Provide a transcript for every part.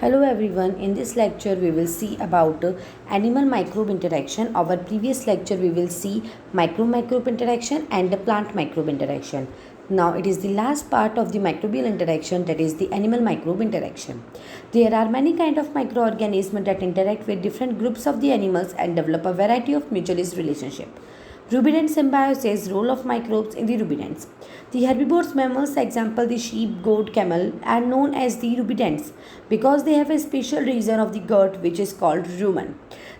Hello everyone, in this lecture we will see about animal microbe interaction. Our previous lecture we will see microbe interaction and the plant microbe interaction. Now it is the last part of the microbial interaction, that is the animal microbe interaction. There are many kind of microorganisms that interact with different groups of the animals and develop a variety of mutualist relationship. Ruminant symbiosis, role of microbes in the ruminants. The herbivores mammals, example the sheep, goat, camel, are known as the ruminants because they have a special region of the gut which is called rumen.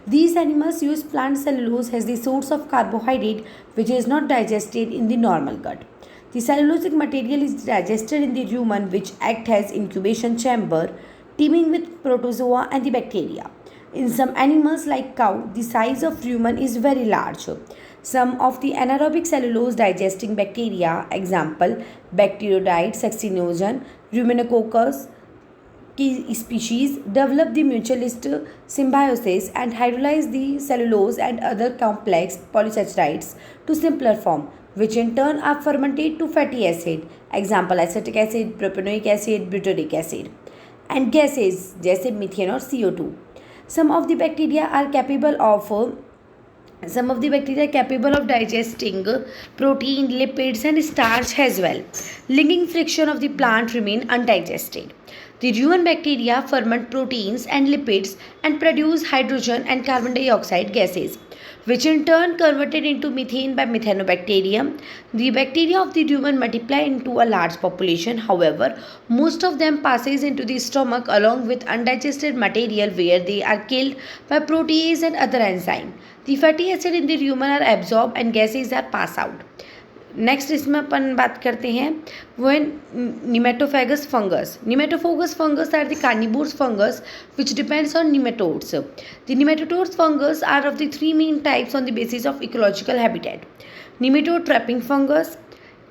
These animals use plant cellulose as the source of carbohydrate which is not digested in the normal gut. The cellulosic material is digested in the rumen which act as incubation chamber teeming with protozoa and the bacteria. In some animals like cow, the size of rumen is very large. Some of the anaerobic cellulose digesting bacteria, example Bacteroides saxinogen, Ruminococcus species, develop the mutualist symbiosis and hydrolyze the cellulose and other complex polysaccharides to simpler form, which in turn are fermented to fatty acid, example acetic acid, propanoic acid, butyric acid, and gases जैसे methane और CO2. Some of the bacteria are capable of digesting protein, lipids, and starch as well. Lignin friction of the plant remain undigested. The rumen bacteria ferment proteins and lipids and produce hydrogen and carbon dioxide gases, which in turn converted into methane by methanobacterium. The bacteria of the rumen multiply into a large population. However, most of them passes into the stomach along with undigested material where they are killed by protease and other enzyme. The fatty acid in the rumen are absorbed and gases are pass out. Next इसमें अपन बात करते हैं when nematophagous fungus. Nematophagous fungus are the carnivorous fungus which depends on nematodes. The nematodes fungus are of the three main types on the basis of ecological habitat: nematode trapping fungus,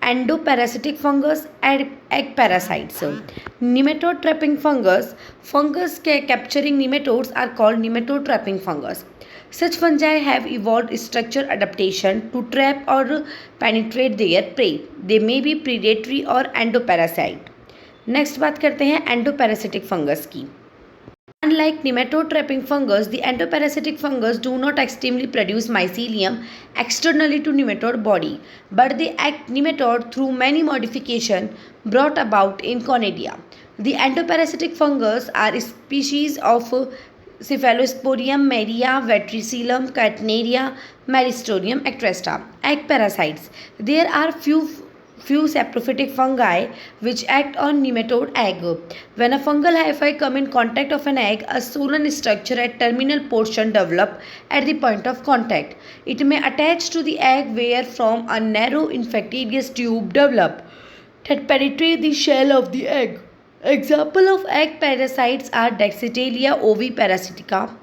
endoparasitic fungus, and egg parasites. Nematode trapping fungus capturing nematodes are called nematode trapping fungus. Such fungi have evolved structure adaptation to trap or penetrate their prey. They may be predatory or endoparasite. Next बात करते हैं एंडोपैरासिटिक fungus की. Unlike nematode trapping fungus, the endoparasitic fungus do not extremely produce mycelium externally to nematode body, but they act nematode through many modification brought about in conidia. The endoparasitic fungus are species of Cephalosporium, Maria, Verticillum, Catenaria, Meristorium, etc. Egg parasites. There are few saprophytic fungi which act on nematode egg. When a fungal hyphae come in contact of an egg, a swollen structure at terminal portion develop at the point of contact. It may attach to the egg where from a narrow infectious tube develop that penetrate the shell of the egg. Example of egg parasites are Daxitelia oviparasitica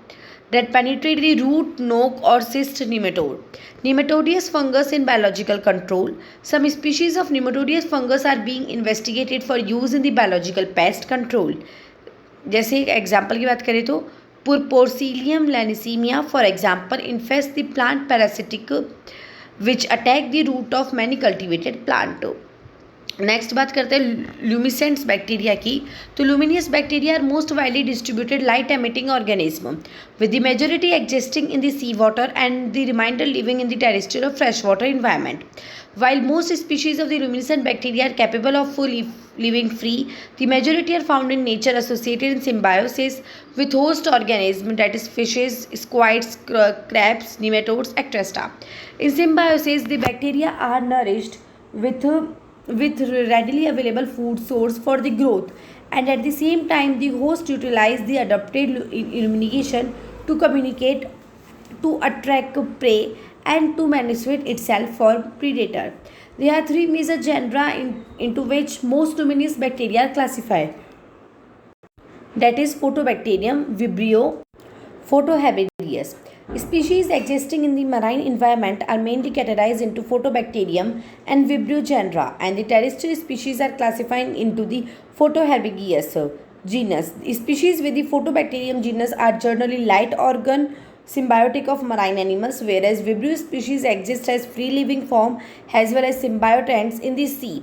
that penetrate the root, noke or cyst nematode. Nematodious fungus in biological control. Some species of nematodious fungus are being investigated for use in the biological pest control. जैसे एक example की बात करें तो Porcilium lanisemia for example infests the plant parasitic which attack the root of many cultivated plant. Next बात करते हैं luminescent bacteria की. तो luminous bacteria are most widely distributed light emitting organism with the majority existing in the sea water and the remainder living in the terrestrial or freshwater environment. While most species of the luminescent bacteria are capable of living free, the majority are found in nature associated in symbiosis with host organisms, that is fishes, squids, crabs, nematodes, etc. In symbiosis, the bacteria are nourished with readily available food source for the growth, and at the same time the host utilize the adapted illumination to communicate, to attract prey and to manifest itself for predator. There are three major genera into which most luminous bacteria are classified, that is Photobacterium, Vibrio, Photohaberius. Species existing in the marine environment are mainly categorized into Photobacterium and Vibrio genera, and the terrestrial species are classified into the Photoherbaceous genus. Species with the Photobacterium genus are generally light organ symbiotic of marine animals, whereas Vibrio species exist as free living form as well as symbiotes in the sea.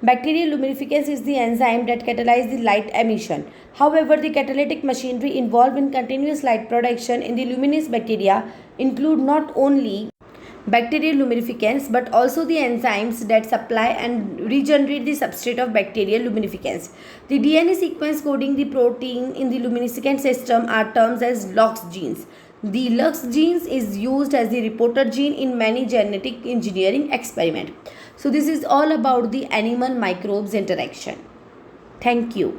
Bacterial luminescence is the enzyme that catalyzes the light emission. However, the catalytic machinery involved in continuous light production in the luminous bacteria include not only bacterial luminescence but also the enzymes that supply and regenerate the substrate of bacterial luminescence. The DNA sequence coding the protein in the luminescent system are termed as LOX genes. The LOX genes is used as the reporter gene in many genetic engineering experiments. So this is all about the animal microbes interaction. Thank you.